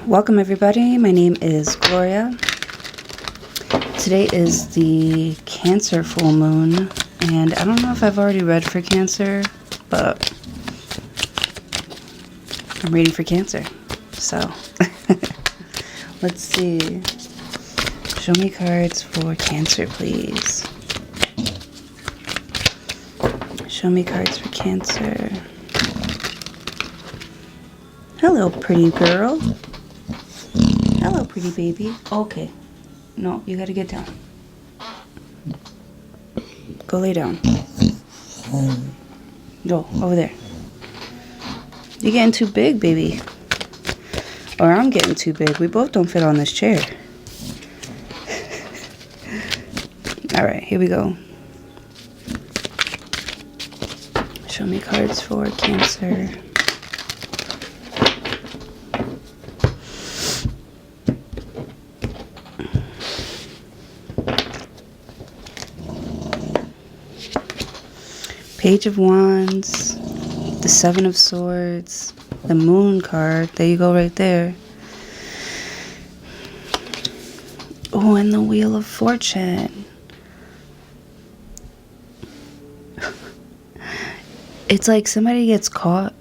Welcome everybody, my name is Gloria. Today is the Cancer full moon, and I don't know if I've already read for Cancer, but I'm reading for Cancer, so let's see. Show me cards for Cancer, please. Show me cards for Cancer. Hello, pretty girl. Hello, pretty baby. Okay. No, you gotta get down. Go lay down. Go, over there. You're getting too big, baby. Or I'm getting too big. We both don't fit on this chair. Alright, here we go. Show me cards for Cancer. Page of Wands, the Seven of Swords, the Moon card. There you go right there. Oh, and the Wheel of Fortune. It's like somebody gets caught,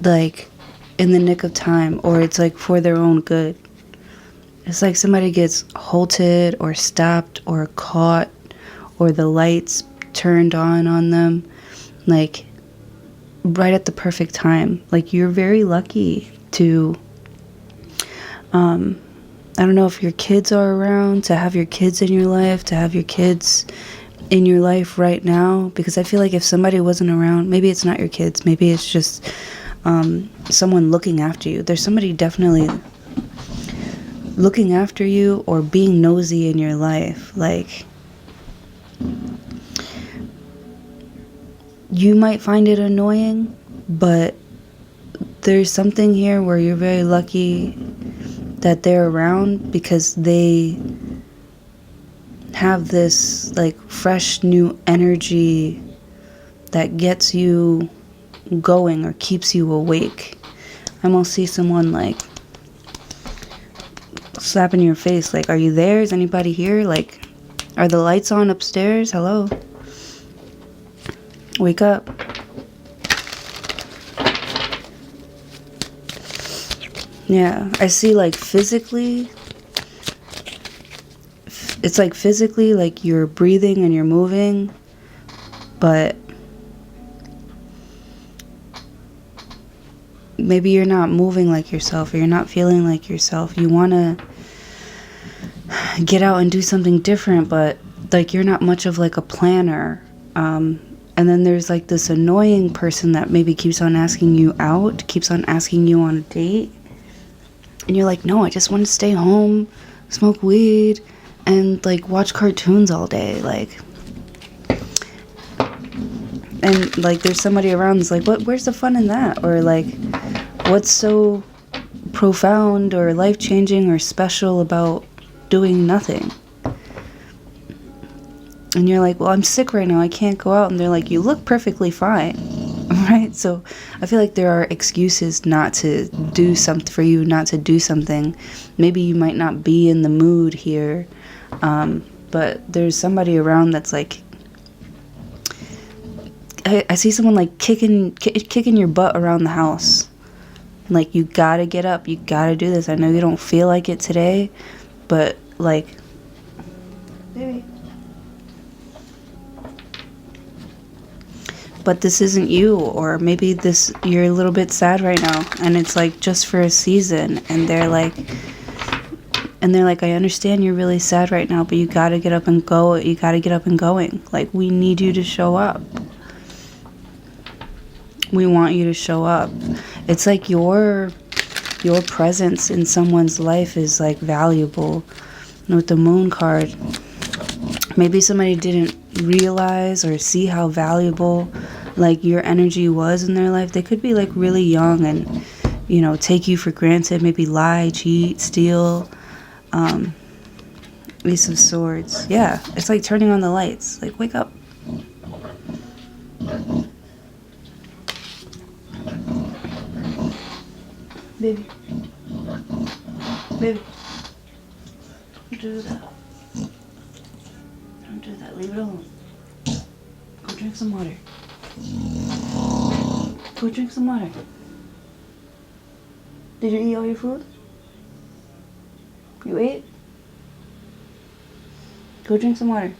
like, in the nick of time, or it's like for their own good. It's like somebody gets halted or stopped or caught, or the lights turned on them, like right at the perfect time. Like, you're very lucky to I don't know if your kids are around, to have your kids in your life, to have your kids in your life right now, because I feel like if somebody wasn't around, maybe it's not your kids, maybe it's just someone looking after you. There's somebody definitely looking after you or being nosy in your life. Like, you might find it annoying, but there's something here where you're very lucky that they're around, because they have this like fresh new energy that gets you going or keeps you awake. I almost see someone like slapping your face, like, are you there? Is anybody here? Like, are the lights on upstairs? Hello? Wake up. Yeah, I see like physically, it's like physically like you're breathing and you're moving, but maybe you're not moving like yourself, or you're not feeling like yourself. You want to get out and do something different, but like you're not much of like a planner. And then there's like this annoying person that maybe keeps on asking you out, keeps on asking you on a date. And you're like, no, I just want to stay home, smoke weed, and like watch cartoons all day. Like, and like there's somebody around that's like, where's the fun in that? Or like, what's so profound or life-changing or special about doing nothing? And you're like, well, I'm sick right now, I can't go out. And they're like, you look perfectly fine, right? So I feel like there are excuses not to do something, for you not to do something. Maybe you might not be in the mood here, but there's somebody around that's like, I see someone like kicking your butt around the house. Like, you gotta get up, you gotta do this. I know you don't feel like it today, but like, baby. But this isn't you, or maybe this, you're a little bit sad right now, and it's like just for a season, and they're like, I understand you're really sad right now, but you gotta get up and go, you gotta get up and going. Like, we need you to show up. We want you to show up. It's like your presence in someone's life is like valuable. And with the Moon card, maybe somebody didn't realize or see how valuable like your energy was in their life. They could be like really young and, you know, take you for granted, maybe lie, cheat, steal. Ace of Swords. Yeah, it's like turning on the lights. Like, wake up. Baby. Baby. Don't do that. Don't do that. Leave it alone. Go drink some water. Go drink some water. Did you eat all your food? You ate? Go drink some water.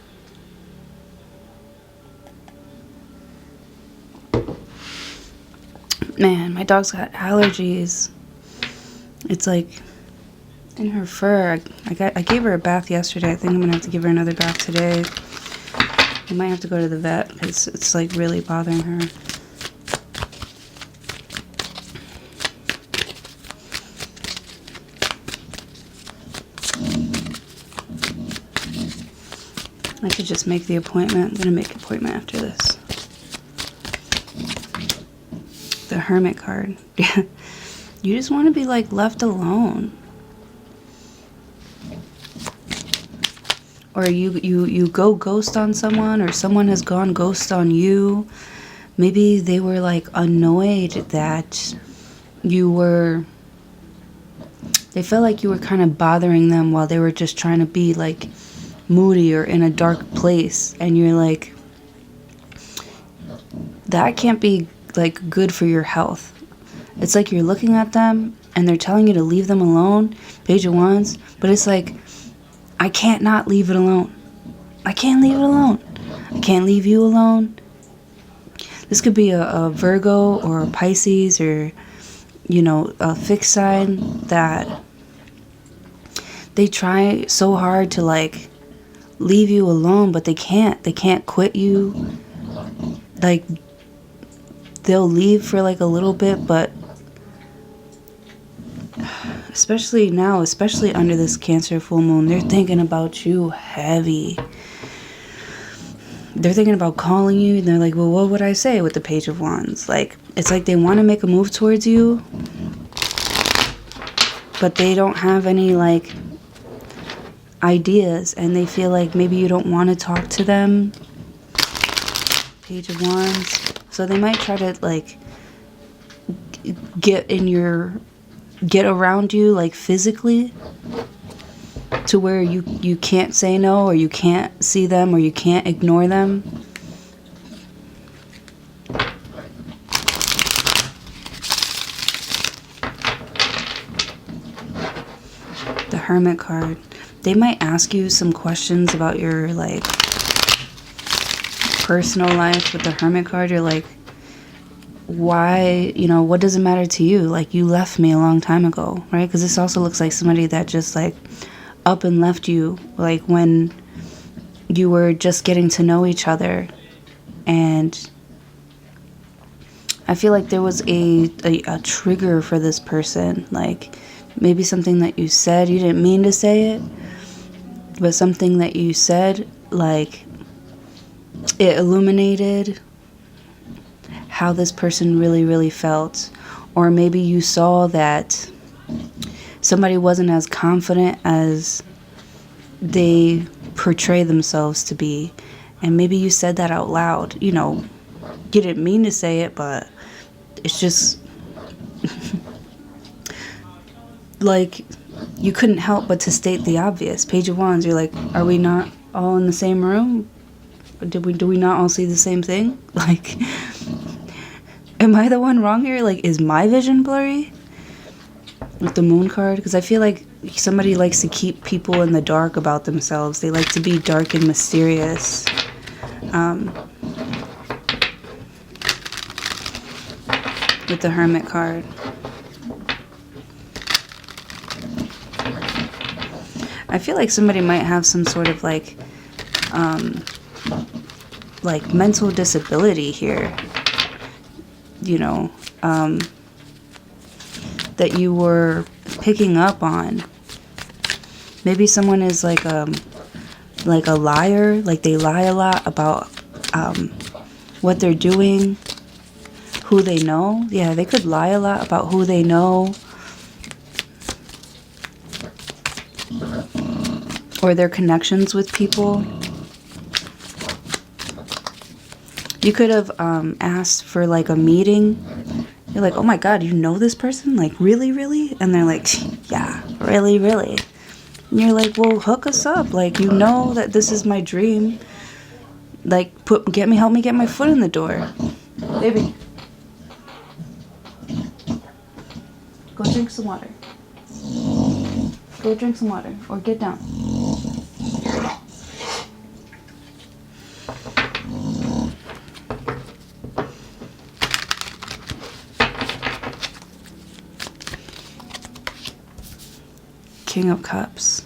Man, my dog's got allergies. It's like in her fur. I gave her a bath yesterday. I think I'm gonna have to give her another bath today. I might have to go to the vet because it's like really bothering her. I could just make the appointment. I'm gonna make an appointment after this. The hermit card. You just want to be like left alone. Or you go ghost on someone, or someone has gone ghost on you. Maybe they were like annoyed that they felt like you were kind of bothering them while they were just trying to be like moody or in a dark place, and you're like, that can't be like good for your health. It's like you're looking at them and they're telling you to leave them alone, Page of Wands, but it's like, I can't not leave it alone. I can't leave it alone. I can't leave you alone. This could be a Virgo or a Pisces, or a fixed sign that they try so hard to like leave you alone, but they can't quit you. Like, they'll leave for like a little bit, but especially now, especially under this Cancer full moon, they're thinking about you heavy. They're thinking about calling you, and they're like, well, what would I say with the Page of Wands? Like, it's like they want to make a move towards you, but they don't have any like ideas, and they feel like maybe you don't want to talk to them. Page of Wands. So they might try to like get around you like physically, to where you can't say no, or you can't see them, or you can't ignore them. The Hermit card. They might ask you some questions about your like personal life. With the Hermit card, you're like, why, what does it matter to you? Like, you left me a long time ago, right? Because this also looks like somebody that just like up and left you, like when you were just getting to know each other. And I feel like there was a trigger for this person, like maybe something that you said, you didn't mean to say it, but something that you said, like, it illuminated how this person really, really felt. Or maybe you saw that somebody wasn't as confident as they portray themselves to be, and maybe you said that out loud. You didn't mean to say it, but it's just like you couldn't help but to state the obvious. Page of Wands, you're like, are we not all in the same room? Do we not all see the same thing? Like, am I the one wrong here? Like, is my vision blurry? With the Moon card, because I feel like somebody likes to keep people in the dark about themselves. They like to be dark and mysterious. With the Hermit card. I feel like somebody might have some sort of like mental disability here. That you were picking up on. Maybe someone is like a liar, like they lie a lot about what they're doing, who they know. Yeah, they could lie a lot about who they know, or their connections with people. You could have asked for like a meeting You're like, oh my God, you know this person? Like, really, really? And they're like, yeah, really, really. And you're like, well, hook us up. Like, you know that this is my dream. Like, help me get my foot in the door. Baby. Go drink some water. Go drink some water. Or get down. King of Cups.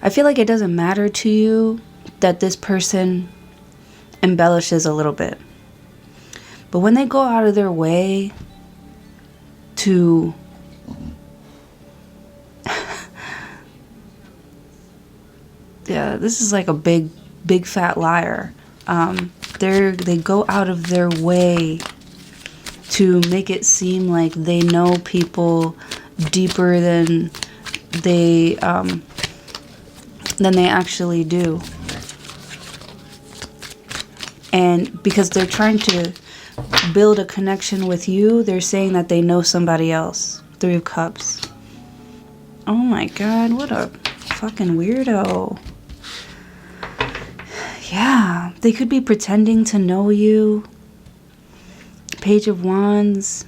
I feel like it doesn't matter to you that this person embellishes a little bit. But when they go out of their way to yeah, this is like a big fat liar. They go out of their way to make it seem like they know people deeper than they actually do. And because they're trying to build a connection with you, they're saying that they know somebody else. 3 of Cups. Oh my God, what a fucking weirdo. Yeah, they could be pretending to know you. Page of Wands.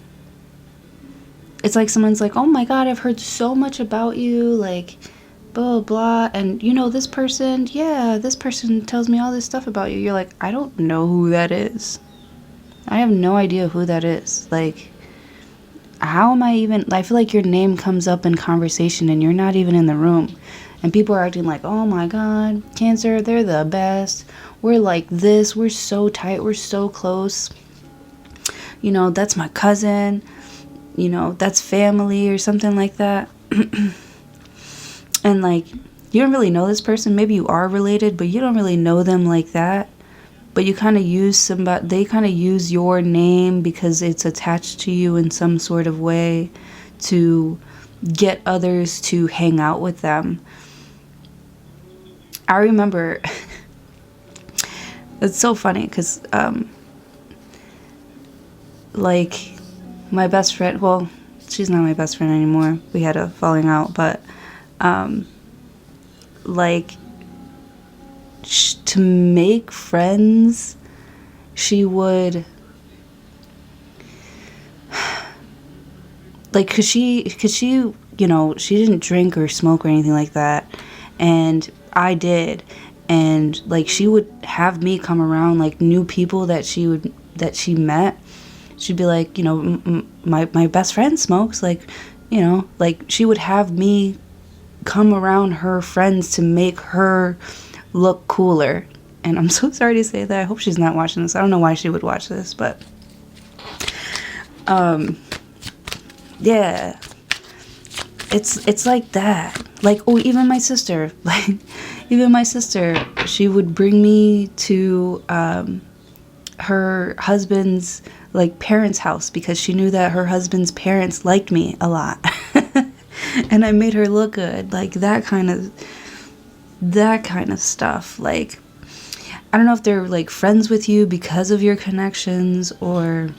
It's like someone's like, oh my God, I've heard so much about you, like, blah, blah, and you know this person? Yeah, this person tells me all this stuff about you. You're like, I don't know who that is. I have no idea who that is. Like, how am I even... I feel like your name comes up in conversation and you're not even in the room. And people are acting like, oh my God, Cancer, they're the best. We're like this. We're so tight. We're so close. You know, that's my cousin. You know, that's family or something like that. And like, you don't really know this person. Maybe you are related, but you don't really know them like that. But you kind of use somebody, they kind of use your name because it's attached to you in some sort of way to get others to hang out with them. I remember, it's so funny because, like, my best friend, well, she's not my best friend anymore. We had a falling out, but, like, to make friends, she would, like, cause she, you know, she didn't drink or smoke or anything like that, and I did, and like, she would have me come around, like, new people that she met. She'd be like, you know, my best friend smokes, like, you know, like, she would have me come around her friends to make her look cooler. And I'm so sorry to say that. I hope she's not watching this. I don't know why she would watch this, but yeah, it's like that. Like, oh, even my sister, she would bring me to her husband's, like, parents' house because she knew that her husband's parents liked me a lot. And I made her look good, like, that kind of stuff. Like, I don't know if they're like friends with you because of your connections, or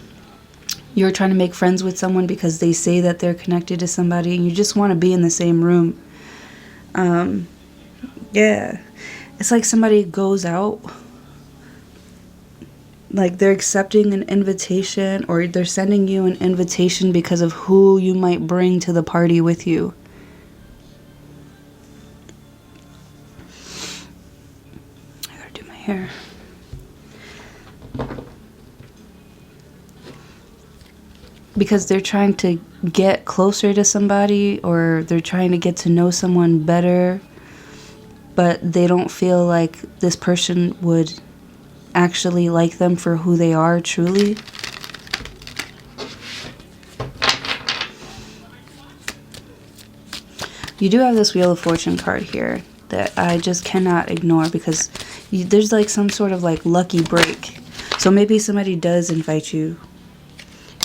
you're trying to make friends with someone because they say that they're connected to somebody and you just want to be in the same room. Yeah, it's like somebody goes out, like they're accepting an invitation, or they're sending you an invitation because of who you might bring to the party with you. I gotta do my hair. Because they're trying to get closer to somebody, or they're trying to get to know someone better, but they don't feel like this person would actually like them for who they are truly. You do have this Wheel of Fortune card here that I just cannot ignore, because there's like some sort of like lucky break. So maybe somebody does invite you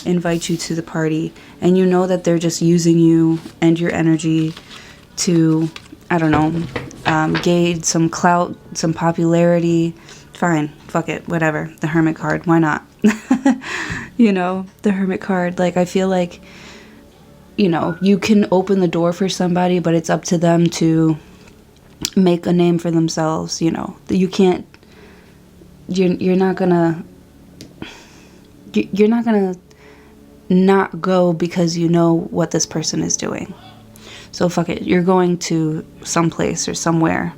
to the party, and you know that they're just using you and your energy to, I don't know, gain some clout, some popularity, fine, fuck it, whatever. The Hermit card, why not? You know, the Hermit card. Like, I feel like, you know, you can open the door for somebody, but it's up to them to make a name for themselves. You know, you can't, you're not gonna not go because you know what this person is doing. So fuck it, you're going to someplace or somewhere,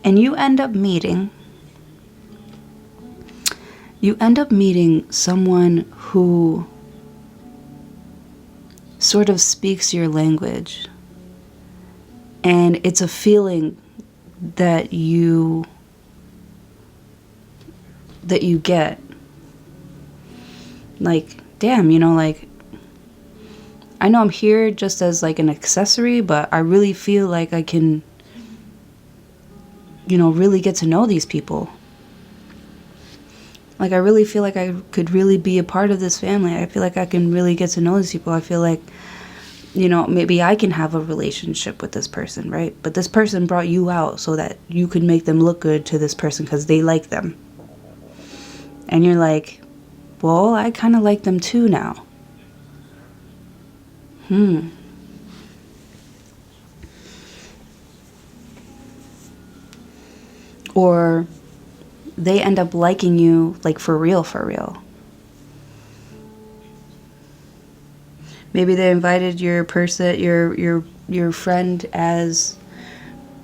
and you end up meeting someone who sort of speaks your language, and it's a feeling that you get, like, damn, you know, like, I know I'm here just as like an accessory, but I really feel like I can, you know, really get to know these people. Like, I really feel like I could really be a part of this family. I feel like I can really get to know these people. I feel like, you know, maybe I can have a relationship with this person, right? But this person brought you out so that you could make them look good to this person because they like them. And you're like, well, I kind of like them too now. Or they end up liking you, like, for real, for real. Maybe they invited your friend as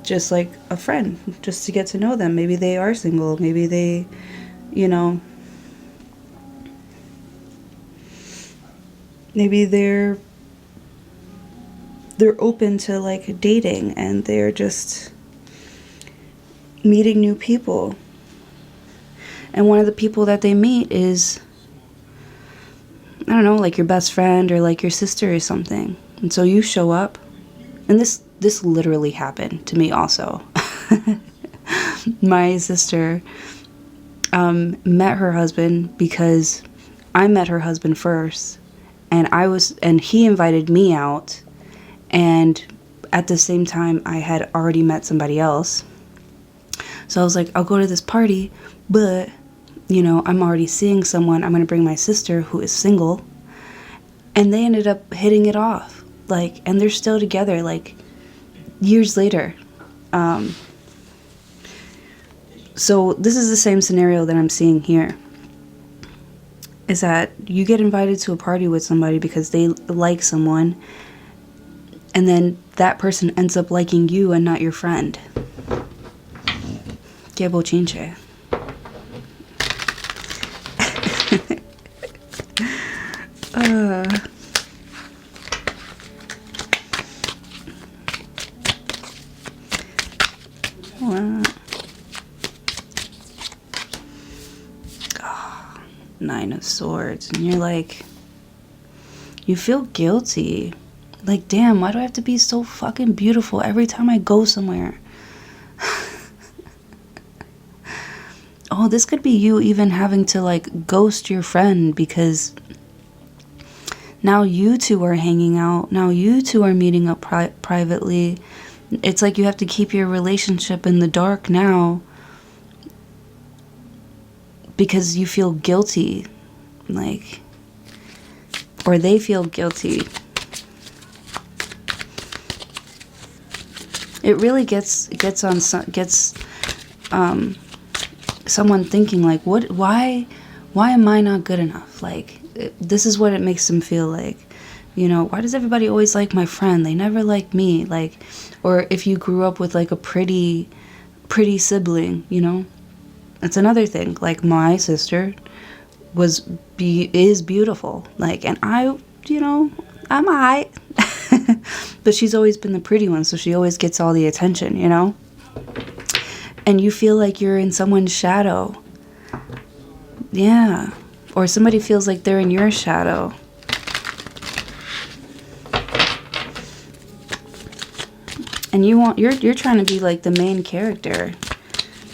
just like a friend, just to get to know them. Maybe they are single. Maybe they, you know, maybe they're open to like dating, and they're just meeting new people. And one of the people that they meet is, I don't know, like your best friend or like your sister or something. And so you show up, and this literally happened to me also. My sister met her husband because I met her husband first, and he invited me out, and at the same time I had already met somebody else. So I was like, I'll go to this party, but, you know, I'm already seeing someone. I'm going to bring my sister who is single. And they ended up hitting it off. Like, and they're still together, like, years later. So this is the same scenario that I'm seeing here. Is that you get invited to a party with somebody because they like someone, and then that person ends up liking you and not your friend. Que bochinche. Wow. Oh, 9 of Swords. And you're like, you feel guilty. Like, damn, why do I have to be so fucking beautiful every time I go somewhere? Oh, this could be you even having to, like, ghost your friend because now you two are hanging out. Now you two are meeting up privately. It's like you have to keep your relationship in the dark now because you feel guilty. Like, or they feel guilty. It really gets someone thinking, like, why am I not good enough? Like, this is what it makes them feel like. You know, why does everybody always like my friend? They never like me. Like, or if you grew up with like a pretty sibling, you know, that's another thing. Like, my sister is beautiful. Like, and I, you know, I'm alright. But she's always been the pretty one, so she always gets all the attention, you know? And you feel like you're in someone's shadow. Yeah. Or somebody feels like they're in your shadow. And you're trying to be like the main character.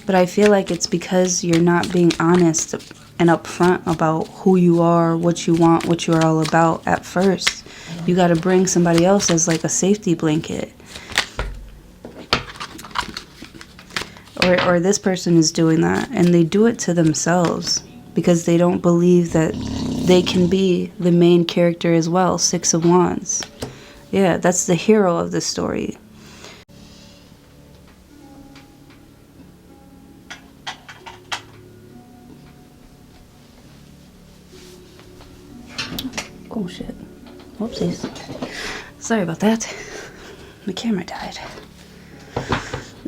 But I feel like it's because you're not being honest and upfront about who you are, what you want, what you're all about at first. You got to bring somebody else as like a safety blanket. or this person is doing that, and they do it to themselves because they don't believe that they can be the main character as well. Six of Wands. Yeah, that's the hero of the story. Oh shit. Whoopsies. Sorry about that. My camera died.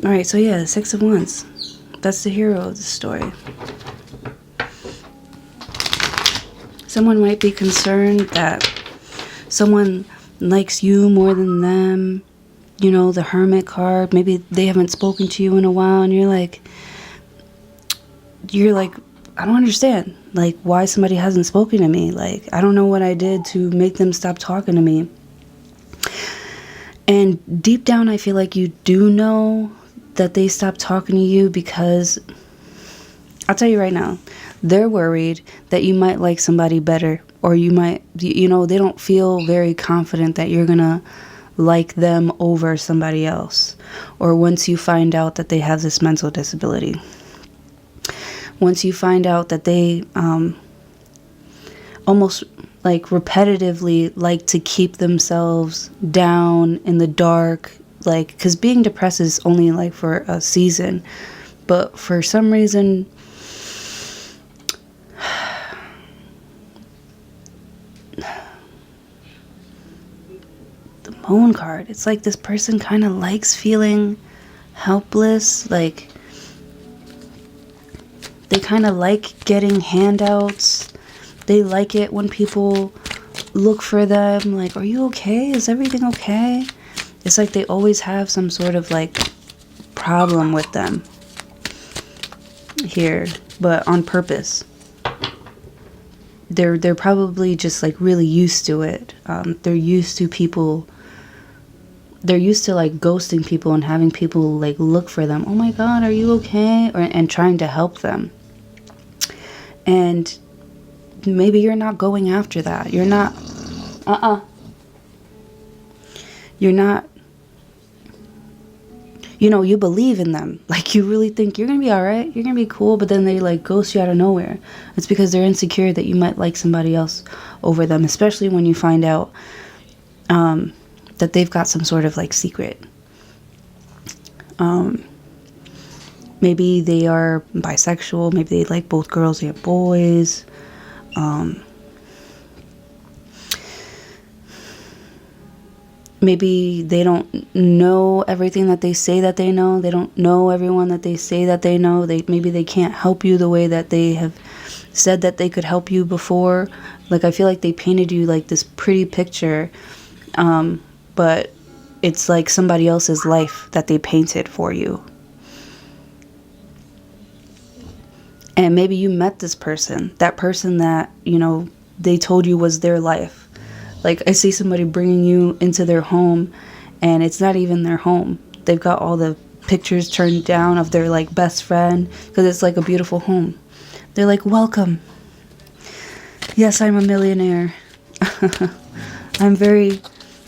Alright, so yeah, Six of Wands. That's the hero of the story. Someone might be concerned that someone likes you more than them. You know, the Hermit card. Maybe they haven't spoken to you in a while, and you're like, I don't understand. Like, why somebody hasn't spoken to me. Like, I don't know what I did to make them stop talking to me. And deep down, I feel like you do know that they stopped talking to you because, I'll tell you right now, they're worried that you might like somebody better, or you might, you know, they don't feel very confident that you're gonna like them over somebody else. Or once you find out that they have this mental disability. Once you find out that they almost like repetitively like to keep themselves down in the dark, like, because being depressed is only like for a season, but for some reason the Moon card, it's like this person kind of likes feeling helpless. Like, they kind of like getting handouts. They like it when people look for them. Like, are you okay? Is everything okay? It's like they always have some sort of like problem with them here, but on purpose. They're probably just like really used to it. They're used to people. They're used to like ghosting people and having people like look for them. Oh my God, are you okay? And trying to help them. And maybe you're not going after that. You're not. You're not. You know, you believe in them. Like, you really think you're gonna be all right. You're gonna be cool. But then they like ghost you out of nowhere. It's because they're insecure that you might like somebody else over them. Especially when you find out that they've got some sort of like secret. Maybe they are bisexual. Maybe they like both girls and boys. Maybe they don't know everything that they say that they know. They don't know everyone that they say that they know. Maybe they can't help you the way that they have said that they could help you before. Like, I feel like they painted you like this pretty picture, but it's like somebody else's life that they painted for you. And maybe you met this person, that person that, you know, they told you was their life. Like, I see somebody bringing you into their home, and it's not even their home. They've got all the pictures turned down of their, like, best friend, because it's, like, a beautiful home. They're like, welcome. Yes, I'm a millionaire. I'm very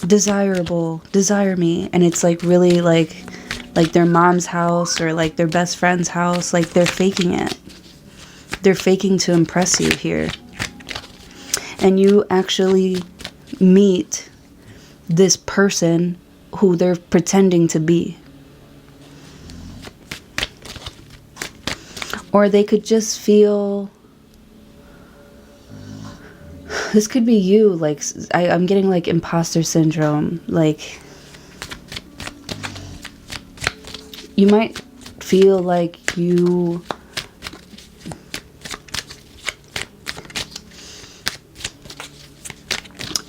desirable. Desire me. And it's, like, really, like their mom's house or, like, their best friend's house. Like, they're faking it. They're faking to impress you here. And you actually meet this person who they're pretending to be. Or they could just feel, this could be you, like, I'm getting like imposter syndrome. Like, you might feel like you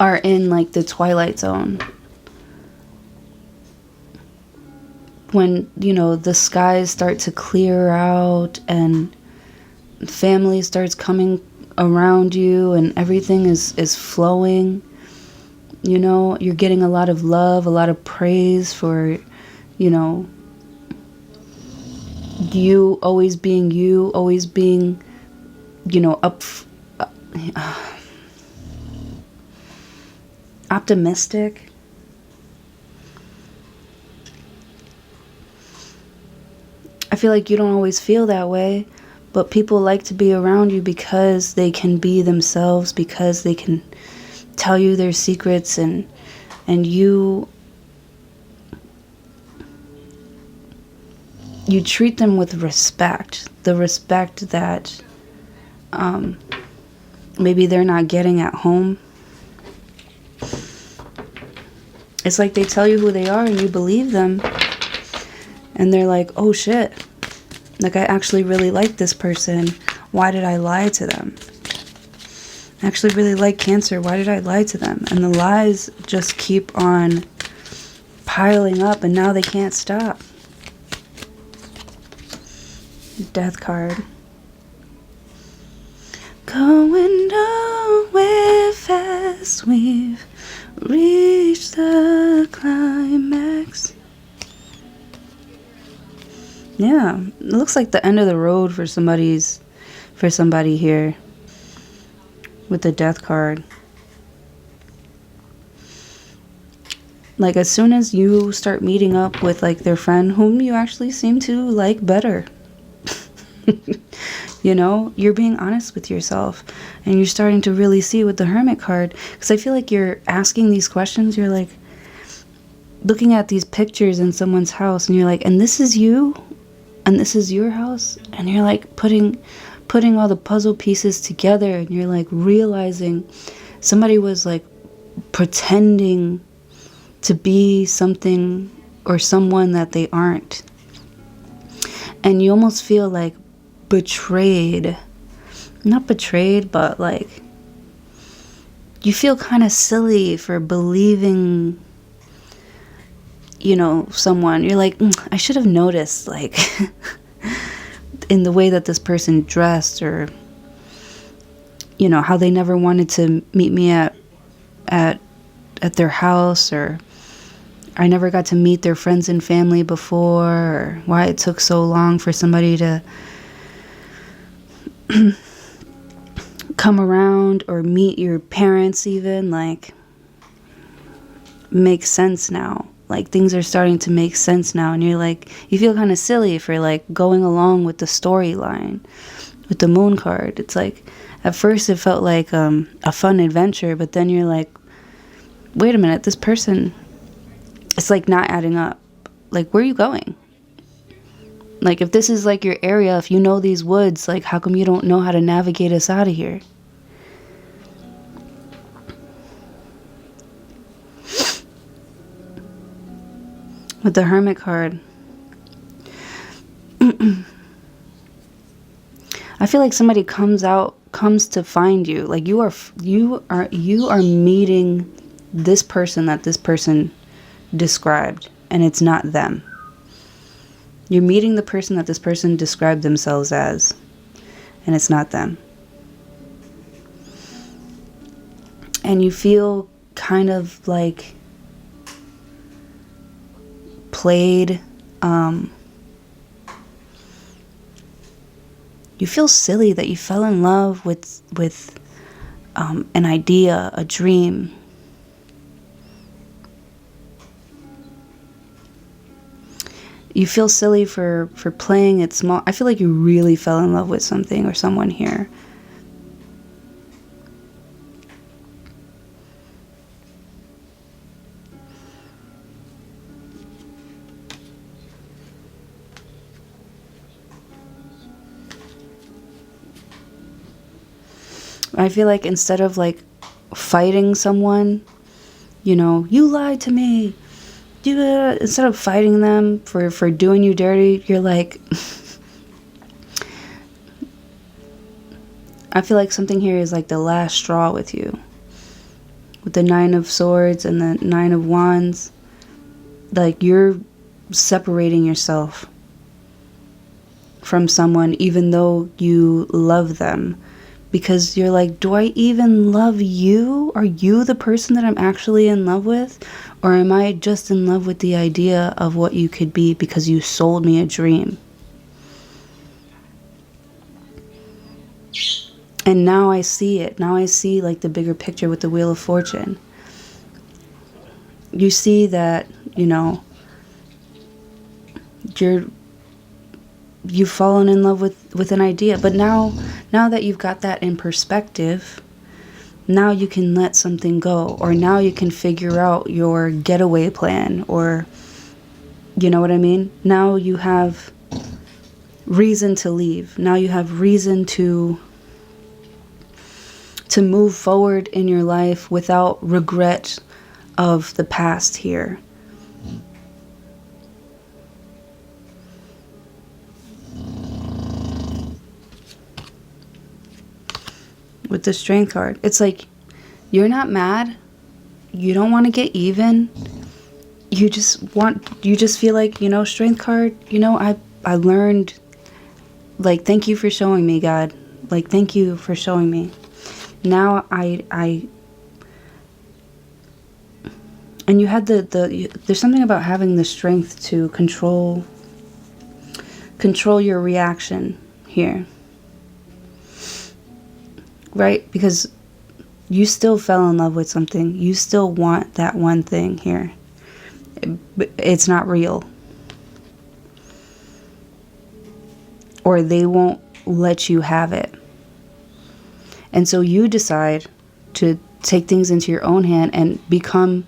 are in like the Twilight Zone. When, you know, the skies start to clear out and family starts coming around you and everything is flowing. You know, you're getting a lot of love, a lot of praise for, you know, you always being, you know, optimistic. I feel like you don't always feel that way, but people like to be around you because they can be themselves, because they can tell you their secrets, and you treat them with respect, the respect that maybe they're not getting at home. It's like they tell you who they are and you believe them, and they're like, oh shit, like I actually really like this person, why did I lie to them? I actually really like Cancer, why did I lie to them? And the lies just keep on piling up, and now they can't stop. Death card. Going nowhere fast, we've reached the climax. Yeah, it looks like the end of the road for somebody here with the Death card. Like as soon as you start meeting up with like their friend whom you actually seem to like better, you know, you're being honest with yourself, and you're starting to really see with the Hermit card, because I feel like you're asking these questions, you're like looking at these pictures in someone's house, and you're like, and this is you, and this is your house, and you're like putting all the puzzle pieces together, and you're like realizing somebody was like pretending to be something or someone that they aren't, and you almost feel like betrayed. Not betrayed, but like you feel kind of silly for believing, you know, someone. You're like, I should have noticed, like in the way that this person dressed, or you know, how they never wanted to meet me at their house, or I never got to meet their friends and family before, or why it took so long for somebody to come around or meet your parents even. Like, makes sense now. Like, things are starting to make sense now, and you're like, you feel kind of silly for like going along with the storyline with the Moon card. It's like, at first it felt like a fun adventure, but then you're like, wait a minute, this person, it's like not adding up. Like, where are you going? Like, if this is like your area, if you know these woods, like how come you don't know how to navigate us out of here? With the Hermit card, I feel like somebody comes to find you. Like you are meeting this person that this person described, and it's not them. You're meeting the person that this person described themselves as, and it's not them. And you feel kind of like played. You feel silly that you fell in love with an idea, a dream. You feel silly for playing it small. I feel like you really fell in love with something or someone here. I feel like instead of like fighting someone, you know, you lied to me, instead of fighting them for doing you dirty, you're like, I feel like something here is like the last straw with you. With the 9 of Swords and the 9 of Wands, like you're separating yourself from someone even though you love them. Because you're like, do I even love you? Are you the person that I'm actually in love with? Or am I just in love with the idea of what you could be because you sold me a dream? And now I see it. Now I see like the bigger picture with the Wheel of Fortune. You see that, you know, you've fallen in love with an idea. But now that you've got that in perspective, now you can let something go, or now you can figure out your getaway plan, or you know what I mean? Now you have reason to leave. Now you have reason to move forward in your life without regret of the past here. With the Strength card, it's like you're not mad. You don't want to get even. You just feel like, Strength card, I learned, like, thank you for showing me, God. Like, thank you for showing me. Now and you had there's something about having the strength to control your reaction here. Right? Because you still fell in love with something. You still want that one thing here. It's not real. Or they won't let you have it. And so you decide to take things into your own hand and become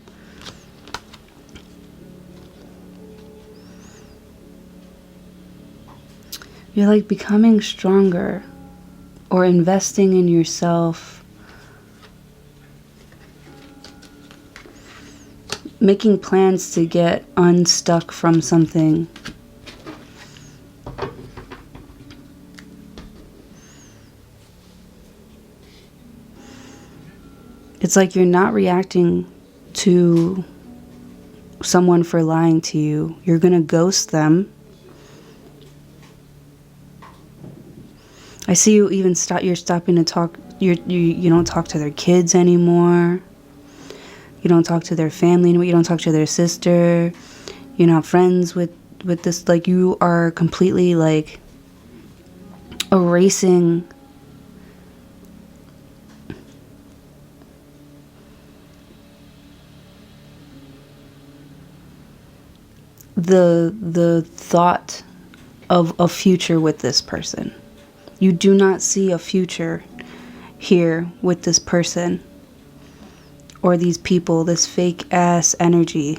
you're like becoming stronger, or investing in yourself, making plans to get unstuck from something. It's like you're not reacting to someone for lying to you. You're going to ghost them. I see you even you're stopping to talk. You don't talk to their kids anymore. You don't talk to their family anymore. You don't talk to their sister. You're not friends with this. Like, you are completely like erasing the thought of a future with this person. You do not see a future here with this person or these people, this fake ass energy.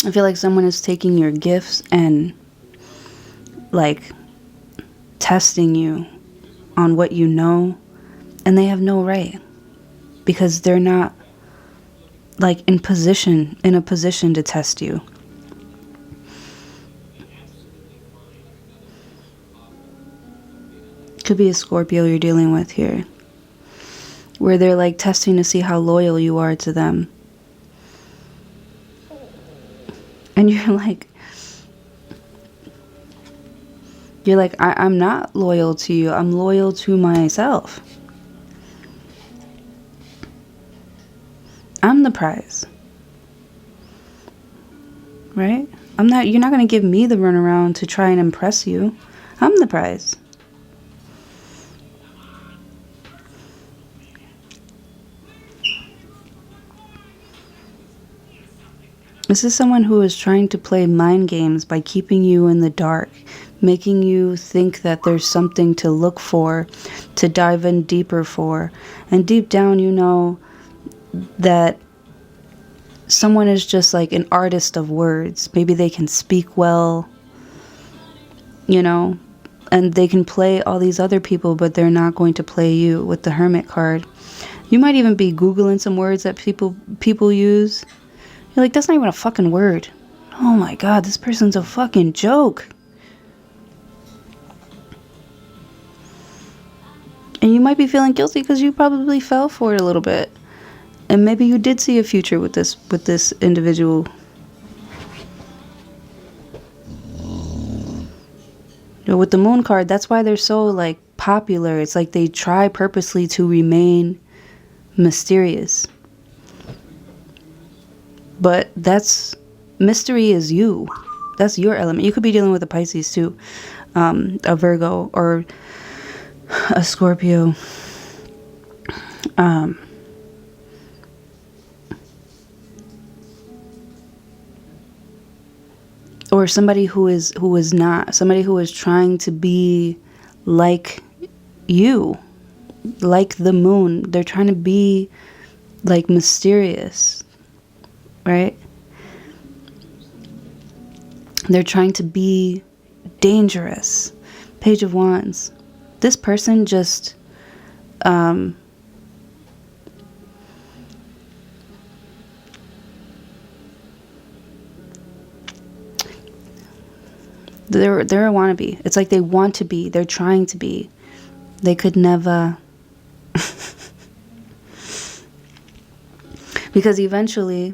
I feel like someone is taking your gifts and like testing you on what you know, and they have no right, because they're not like in a position to test you. Could be a Scorpio you're dealing with here, where they're like testing to see how loyal you are to them. And you're like, I'm not loyal to you. I'm loyal to myself. I'm the prize. Right? You're not going to give me the runaround to try and impress you. I'm the prize. This is someone who is trying to play mind games by keeping you in the dark, making you think that there's something to look for, to dive in deeper for. And deep down, you know that someone is just like an artist of words. Maybe they can speak well, and they can play all these other people, but they're not going to play you with the Hermit card. You might even be Googling some words that people use. You're like, that's not even a fucking word. Oh my God, this person's a fucking joke. And you might be feeling guilty because you probably fell for it a little bit. And maybe you did see a future with this individual. With the Moon card, that's why they're so like popular. It's like they try purposely to remain mysterious. But mystery is you. That's your element. You could be dealing with a Pisces too, a Virgo, or a Scorpio, or somebody who is not, somebody who is trying to be like you, like the moon. They're trying to be like mysterious, right? They're trying to be dangerous. Page of Wands. This person just they're a wannabe. It's like they want to be. They're trying to be. They could never. Because eventually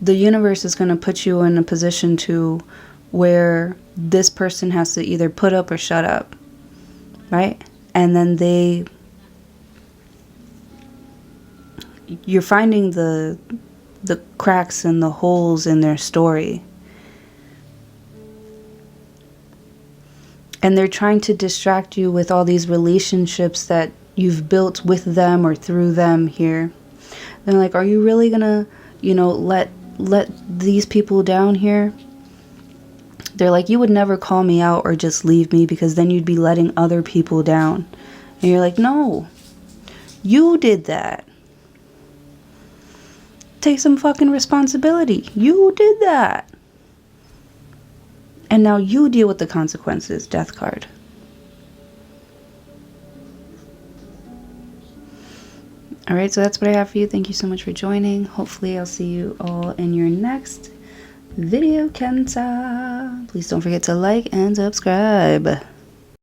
the universe is going to put you in a position to where this person has to either put up or shut up, right? And then you're finding the cracks and the holes in their story. And they're trying to distract you with all these relationships that you've built with them or through them here. They're like, are you really gonna, let these people down here? They're like, you would never call me out or just leave me, because then you'd be letting other people down. And you're like, no, you did that. Take some fucking responsibility. You did that. And now you deal with the consequences. Death card. Alright, so that's what I have for you. Thank you so much for joining. Hopefully I'll see you all in your next video, Kenta. Please don't forget to like and subscribe.